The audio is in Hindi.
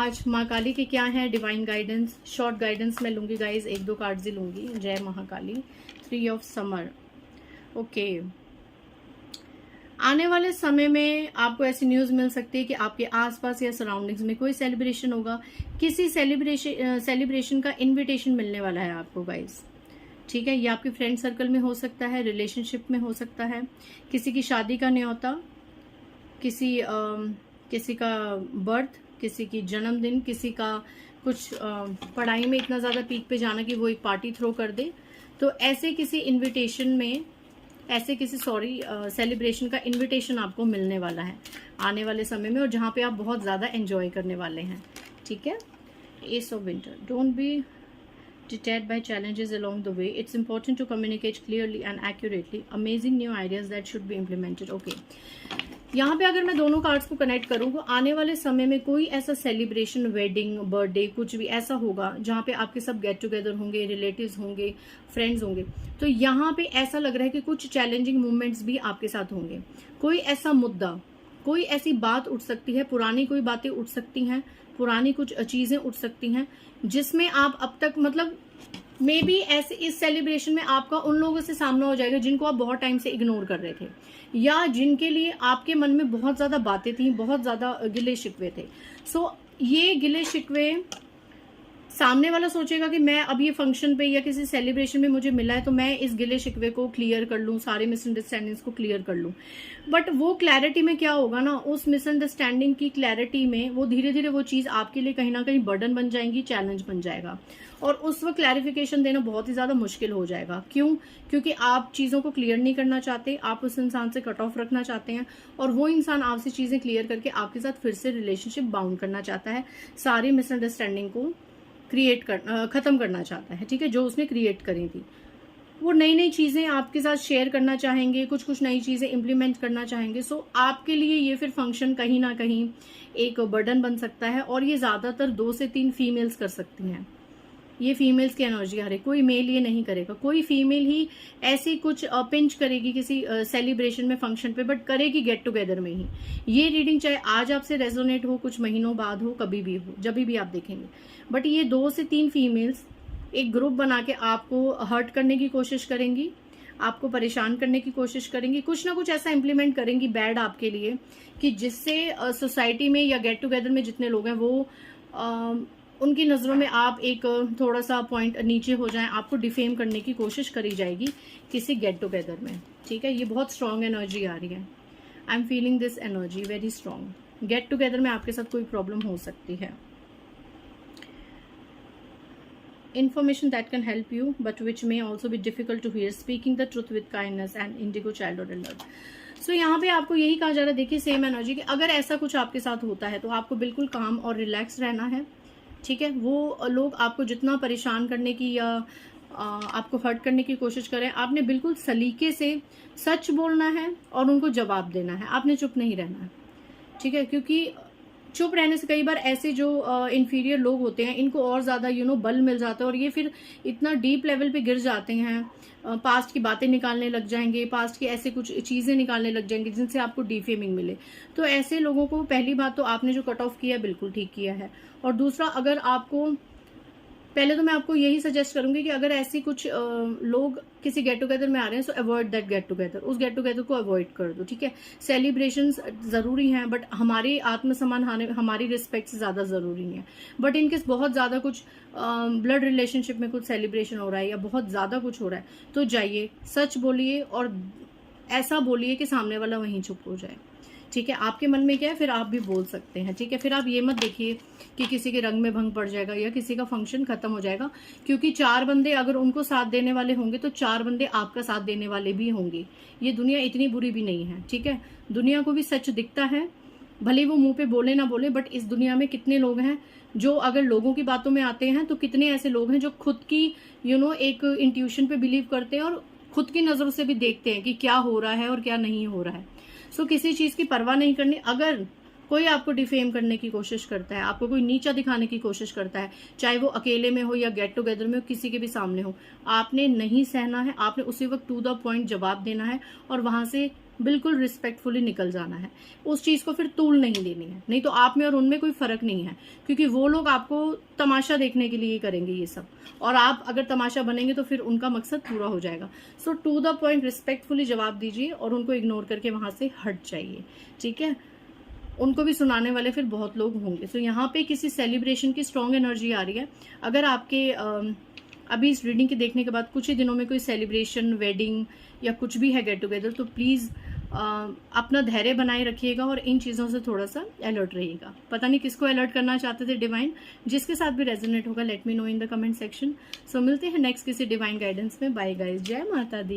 आज माँ काली के क्या है डिवाइन गाइडेंस, शॉर्ट गाइडेंस मैं लूंगी गाइज, 1-2 कार्ड्स ही लूंगी। जय महाकाली। 3 of summer. ओके, आने वाले समय में आपको ऐसी न्यूज मिल सकती है कि आपके आसपास या सराउंडिंग्स में कोई सेलिब्रेशन होगा। किसी सेलिब्रेशन का इनविटेशन मिलने वाला है आपको गाइज, ठीक है। ये आपके फ्रेंड सर्कल में हो सकता है, रिलेशनशिप में हो सकता है, किसी की शादी का न्योता, किसी का बर्थ, किसी की जन्मदिन, किसी का कुछ पढ़ाई में इतना ज़्यादा पीक पे जाना कि वो एक पार्टी थ्रो कर दे। तो ऐसे किसी इनविटेशन में, ऐसे किसी सेलिब्रेशन का इनविटेशन आपको मिलने वाला है आने वाले समय में, और जहाँ पे आप बहुत ज़्यादा एंजॉय करने वाले हैं, ठीक है। S of winter. Don't be deterred by challenges along the way. It's important to communicate clearly and accurately. Amazing new ideas that should be implemented. Okay. यहाँ पे अगर मैं दोनों कार्ड्स को कनेक्ट करूँ तो आने वाले समय में कोई ऐसा सेलिब्रेशन, वेडिंग, बर्थडे, कुछ भी ऐसा होगा जहाँ पे आपके सब गेट टुगेदर होंगे, रिलेटिव्स होंगे, फ्रेंड्स होंगे। तो यहाँ पे ऐसा लग रहा है कि कुछ चैलेंजिंग मोमेंट्स भी आपके साथ होंगे। कोई ऐसा मुद्दा, कोई ऐसी बात उठ सकती है, पुरानी कोई बातें उठ सकती हैं, पुरानी कुछ चीजें उठ सकती हैं जिसमें आप अब तक मतलब मे बी ऐसे इस सेलिब्रेशन में आपका उन लोगों से सामना हो जाएगा जिनको आप बहुत टाइम से इग्नोर कर रहे थे, या जिनके लिए आपके मन में बहुत ज्यादा बातें थी, बहुत ज्यादा गिले शिकवे थे। सो ये गिले शिकवे सामने वाला सोचेगा कि मैं अब ये फंक्शन पे या किसी सेलिब्रेशन में मुझे मिला है तो मैं इस गिले शिकवे को क्लियर कर लूं, सारे मिसअंडरस्टैंडिंग्स को क्लियर कर लूं। बट वो क्लैरिटी में क्या होगा ना, उस मिसअंडरस्टैंडिंग की क्लैरिटी में वो धीरे धीरे वो चीज आपके लिए कहीं ना कहीं बर्डन बन जाएंगी, चैलेंज बन जाएगा, और उस वक्त क्लैरिफिकेशन देना बहुत ही ज्यादा मुश्किल हो जाएगा। क्यों? क्योंकि आप चीजों को क्लियर नहीं करना चाहते, आप उस इंसान से कट ऑफ रखना चाहते हैं, और वो इंसान आपसे चीजें क्लियर करके आपके साथ फिर से रिलेशनशिप बाउंड करना चाहता है, सारी मिसअंडरस्टैंडिंग को खत्म करना चाहता है, ठीक है, जो उसने क्रिएट करी थी। वो नई नई चीजें आपके साथ शेयर करना चाहेंगे, कुछ नई चीजें इंप्लीमेंट करना चाहेंगे। सो आपके लिए ये फिर फंक्शन कहीं ना कहीं एक बर्डन बन सकता है, और ये ज्यादातर 2 से 3 फीमेल्स कर सकती हैं। ये फीमेल्स की एनर्जी आ रही, कोई मेल ये नहीं करेगा, कोई फीमेल ही ऐसी कुछ पिंच करेगी किसी सेलिब्रेशन में, फंक्शन पे, बट करेगी गेट टुगेदर में ही। ये रीडिंग चाहे आज आपसे रेजोनेट हो, कुछ महीनों बाद हो, कभी भी हो, जब भी आप देखेंगे, बट ये 2 से 3 फीमेल्स एक ग्रुप बना के आपको हर्ट करने की कोशिश करेंगी, आपको परेशान करने की कोशिश करेंगी, कुछ ना कुछ ऐसा इंप्लीमेंट करेंगी बैड आपके लिए कि जिससे सोसाइटी में या गेट टुगेदर में जितने लोग हैं वो उनकी नजरों में आप एक थोड़ा सा पॉइंट नीचे हो जाएं, आपको डिफेम करने की कोशिश करी जाएगी किसी गेट टुगेदर में, ठीक है। ये बहुत स्ट्रांग एनर्जी आ रही है। I am feeling this energy very strong. Get together में आपके साथ कोई प्रॉब्लम हो सकती है। Information that can help you but which may also be difficult to hear. Speaking the truth with kindness and indigo childhood alert. So यहाँ पे आपको यही कहा जा रहा है, देखिए सेम एनर्जी कि अगर ऐसा कुछ आपके साथ होता है तो आपको बिल्कुल काम और रिलैक्स रहना है, ठीक है। वो लोग आपको जितना परेशान करने की या आपको हर्ट करने की कोशिश करें, आपने बिल्कुल सलीके से सच बोलना है और उनको जवाब देना है, आपने चुप नहीं रहना है, ठीक है। क्योंकि चुप रहने से कई बार ऐसे जो इंफीरियर लोग होते हैं इनको और ज्यादा बल मिल जाता है, और ये फिर इतना डीप लेवल पे गिर जाते हैं, पास्ट की बातें निकालने लग जाएंगे, पास्ट की ऐसे कुछ चीजें निकालने लग जाएंगे जिनसे आपको डिफेमिंग मिले। तो ऐसे लोगों को पहली बात तो आपने जो कट ऑफ किया बिल्कुल ठीक किया है, और दूसरा अगर आपको, पहले तो मैं आपको यही सजेस्ट करूंगी कि अगर ऐसी कुछ लोग किसी गेट टुगेदर में आ रहे हैं सो अवॉइड दैट गेट टुगेदर, उस गेट टुगेदर को अवॉइड कर दो, ठीक है। सेलिब्रेशंस जरूरी हैं बट हमारे आत्मसम्मान, हमारी रिस्पेक्ट से ज्यादा जरूरी है। बट इनकेस बहुत ज्यादा कुछ ब्लड रिलेशनशिप में कुछ सेलिब्रेशन हो रहा है या बहुत ज्यादा कुछ हो रहा है तो जाइए, सच बोलिए, और ऐसा बोलिए कि सामने वाला वहीं चुप हो जाए, ठीक है। आपके मन में क्या है फिर आप भी बोल सकते हैं, ठीक है। फिर आप ये मत देखिए कि किसी के रंग में भंग पड़ जाएगा या किसी का फंक्शन खत्म हो जाएगा, क्योंकि 4 बंदे अगर उनको साथ देने वाले होंगे तो 4 बंदे आपका साथ देने वाले भी होंगे। ये दुनिया इतनी बुरी भी नहीं है, ठीक है। दुनिया को भी सच दिखता है, भले वो मुंह पे बोले ना बोले, बट इस दुनिया में कितने लोग हैं जो अगर लोगों की बातों में आते हैं, तो कितने ऐसे लोग हैं जो खुद की एक इंट्यूशन पे बिलीव करते हैं और खुद की नजरों से भी देखते हैं कि क्या हो रहा है और क्या नहीं हो रहा है। सो किसी चीज की परवाह नहीं करनी। अगर कोई आपको डिफेम करने की कोशिश करता है, आपको कोई नीचा दिखाने की कोशिश करता है, चाहे वो अकेले में हो या गेट टुगेदर में हो, किसी के भी सामने हो, आपने नहीं सहना है, आपने उसी वक्त टू द पॉइंट जवाब देना है और वहां से बिल्कुल रिस्पेक्टफुली निकल जाना है, उस चीज को फिर तूल नहीं लेनी है, नहीं तो आप में और उनमें कोई फर्क नहीं है, क्योंकि वो लोग आपको तमाशा देखने के लिए करेंगे ये सब, और आप अगर तमाशा बनेंगे तो फिर उनका मकसद पूरा हो जाएगा। सो टू द पॉइंट रिस्पेक्टफुली जवाब दीजिए और उनको इग्नोर करके वहां से हट जाइए, ठीक है। उनको भी सुनाने वाले फिर बहुत लोग होंगे। सो यहाँ पे किसी सेलिब्रेशन की स्ट्रॉन्ग एनर्जी आ रही है। अगर आपके अभी इस रीडिंग के देखने के बाद कुछ ही दिनों में कोई सेलिब्रेशन, वेडिंग या कुछ भी है, गेट टुगेदर, तो प्लीज़ अपना धैर्य बनाए रखिएगा और इन चीज़ों से थोड़ा सा अलर्ट रहिएगा। पता नहीं किसको अलर्ट करना चाहते थे डिवाइन, जिसके साथ भी रेजोनेट होगा let me know in the comment section. So मिलते हैं नेक्स्ट किसी डिवाइन गाइडेंस में। बाय गाइस, जय माता दी।